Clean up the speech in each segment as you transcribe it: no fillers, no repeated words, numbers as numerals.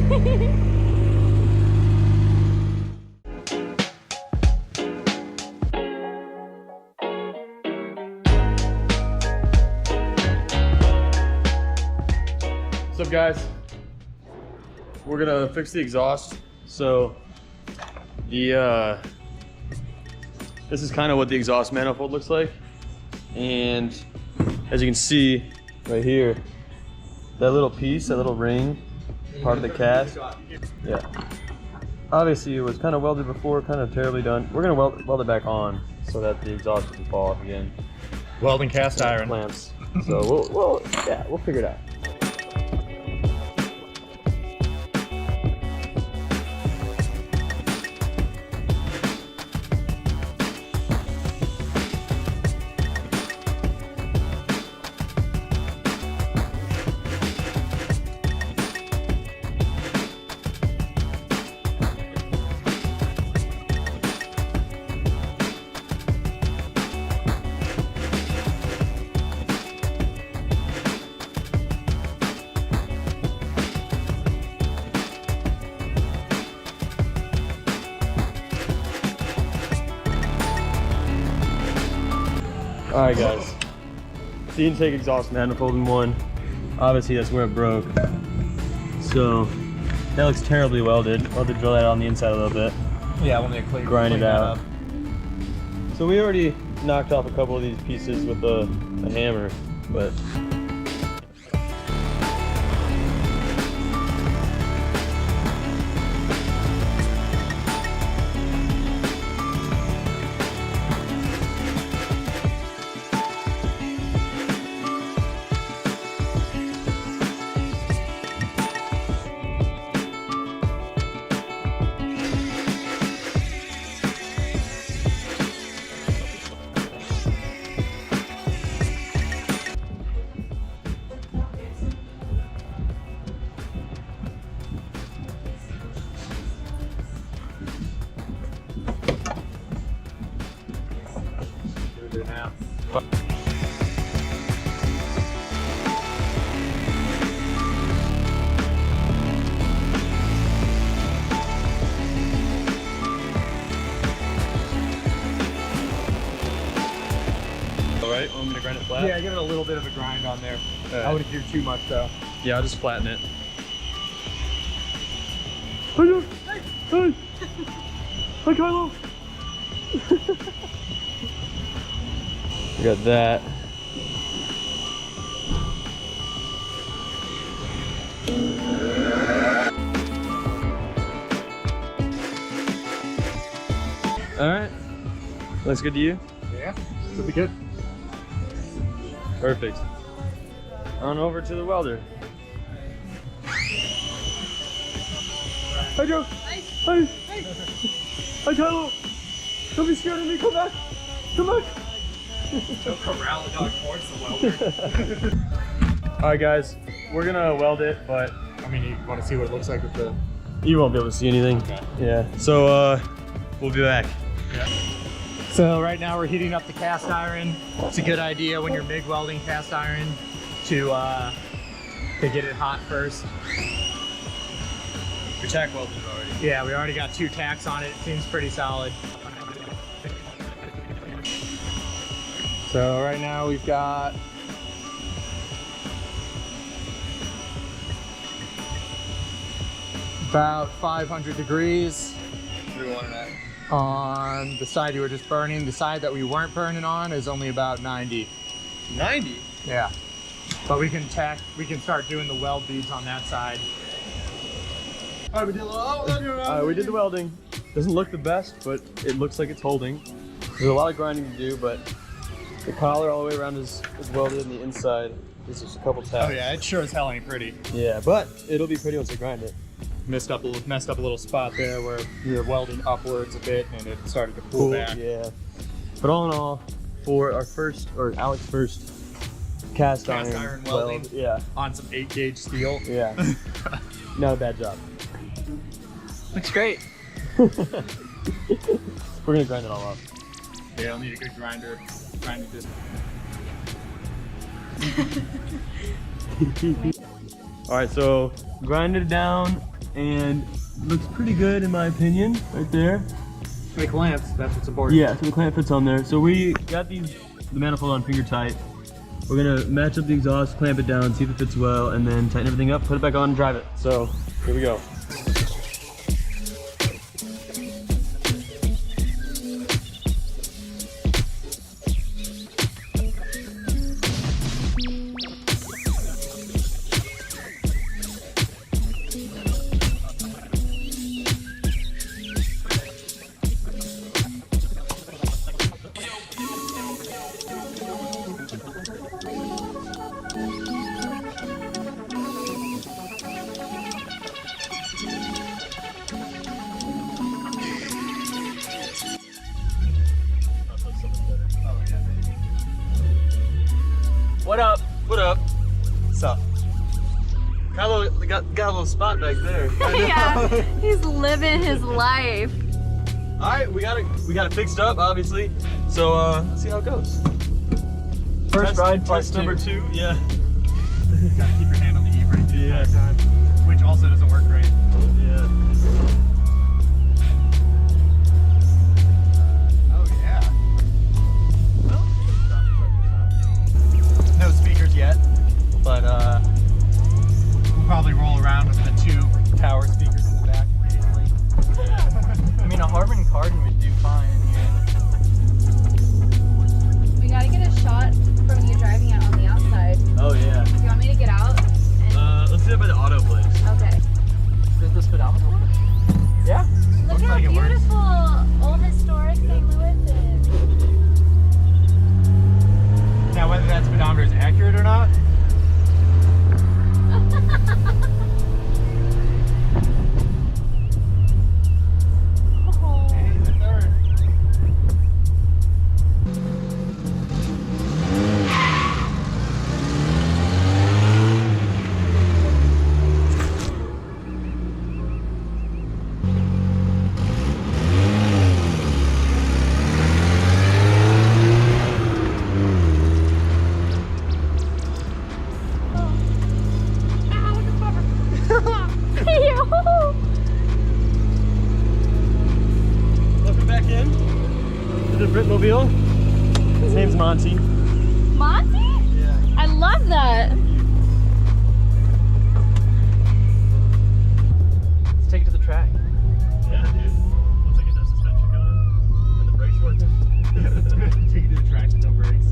What's up, guys? We're gonna fix the exhaust. So the this is kind of what the exhaust manifold looks like, and as you can see right here, that little piece, that little ring, part of the cast. Yeah. Obviously, it was kind of welded before, kind of terribly done. We're gonna weld it back on so that the exhaust doesn't fall off again. Welding cast iron clamps. So we'll figure it out. Alright guys, the intake exhaust manifold in one. Obviously that's where it broke. So that looks terribly welded. We'll have to drill that on the inside a little bit. Yeah, we'll need to grind it out. So we already knocked off a couple of these pieces with a hammer, but now. alright, want me to grind it flat? Yeah, give it a little bit of a grind on there. I wouldn't do too much though. Yeah, I'll just flatten it. Hey! Hi, Kylo! We got that. Alright. Looks good to you? Yeah, it'll be good. Perfect. On over to the welder. Hi, Joe. Hi. Hi. Hi, Kylo. Don't be scared of me. Come back. Come back. Don't corral the dog towards the welder. Alright, guys. We're gonna weld it, but I mean, you want to see what it looks like with the... you won't be able to see anything. Okay. Yeah. So, we'll be back. Yeah. So right now we're heating up the cast iron. It's a good idea when you're MIG welding cast iron to get it hot first. We tack welded it already. Yeah, we already got 2 tacks on it. It seems pretty solid. So right now we've got about 500 degrees. What do we want it at? On the side you were just burning. The side that we weren't burning on is only about 90. 90? Yeah. But we can start doing the weld beads on that side. Alright, we did the welding. Doesn't look the best, but it looks like it's holding. There's a lot of grinding to do, but the collar all the way around is welded, and the inside is just a couple taps. Oh yeah, it sure as hell ain't pretty. Yeah, but it'll be pretty once we grind it. Messed up a little spot there where we were welding upwards a bit and it started to pull back. Yeah. But all in all, for our first, or Alex's first cast iron welding, weld, yeah, on some 8-gauge steel. Yeah. Not a bad job. Looks great. We're gonna grind it all up. Yeah, I'll need a good grinder. Grind it. All right, so grinded it down and looks pretty good in my opinion, right there. Make lamps, that's what's important. Yeah, so the clamp fits on there. So we got the manifold on finger tight. We're gonna match up the exhaust, clamp it down, see if it fits well, and then tighten everything up, put it back on, and drive it. So here we go. What up? What up? What's up? Got a little spot back there. Yeah, he's living his life. All right, we got it fixed up, obviously. So let's see how it goes. First ride, test number 2. Yeah. Gotta keep your hand on the e-brake the Yeah. entire time, which also doesn't work great. Yeah. Oh yeah. No speakers yet, but we'll probably roll around with the 2 power speakers in the back occasionally. I mean, a Harman Kardon would do fine in here. We gotta get a shot from you driving it on the outside. Oh yeah. Do you want me to get out? Let's do that by the auto place. Okay. Does the speedometer work? Yeah. Look how like it works. beautiful old historic St. Louis is. Now whether that speedometer is accurate or not, Oh. hey, the third. Welcome back in to the Britmobile. His name's Monty. Monty? Yeah. I love that. Let's take it to the track. Yeah, dude. Once I get that suspension going and the brakes working. Take it to the track with no brakes.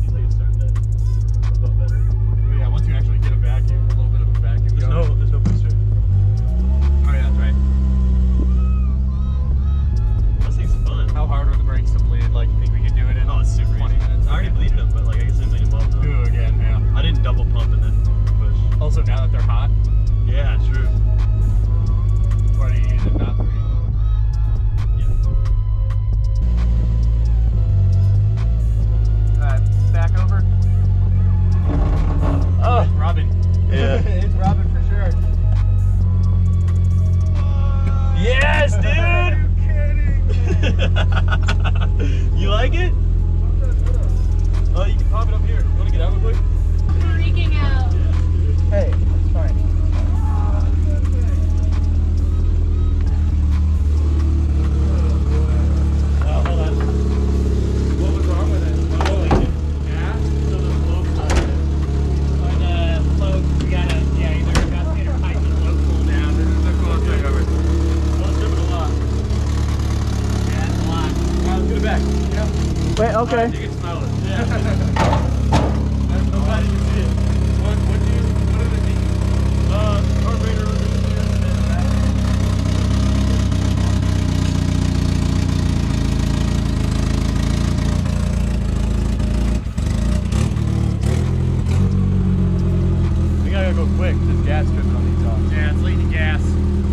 Seems like it's starting to pump up better. Oh, yeah, once you actually get a vacuum, a little bit of a vacuum going. There's no booster. Oh yeah, that's right. This thing's fun. How hard are the brakes to bleed? Like, you think we could do it in Oh, it's super 20 easy. minutes? I already bleeded them, but like I guess I bleed them all now. Do it again, yeah. I didn't double pump and then push. Also, now that they're hot, Yeah, true. what are you using? Not 3. Yeah. Back over. Oh. Robin. Yeah. It's Robin for sure. Yes, dude. Are you kidding? You like it? Oh, you can pop it up here. You want to get out real quick? Freaking out. Hey, it's fine. Hold on. What was wrong with it? Oh, Yeah? so the flow started. On the float, we gotta, either adjust it or tighten the float pull down. This is the coolest thing ever. Oh, it's driven a lot. Yeah, it's a lot. Let's get it back. Yeah. Wait, okay. You can smell it. Yeah. I'm glad you can see it. What are the needs? Carburetor reducer and then back. We gotta go quick. There's gas dripping on the exhaust. Yeah, it's leaking gas.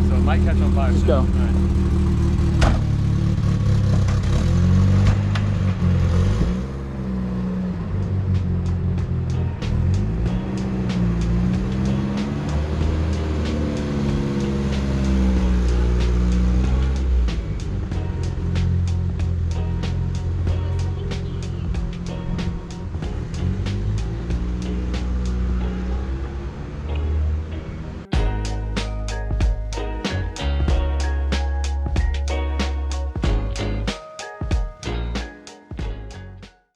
So it might catch on fire. Let's go. All right.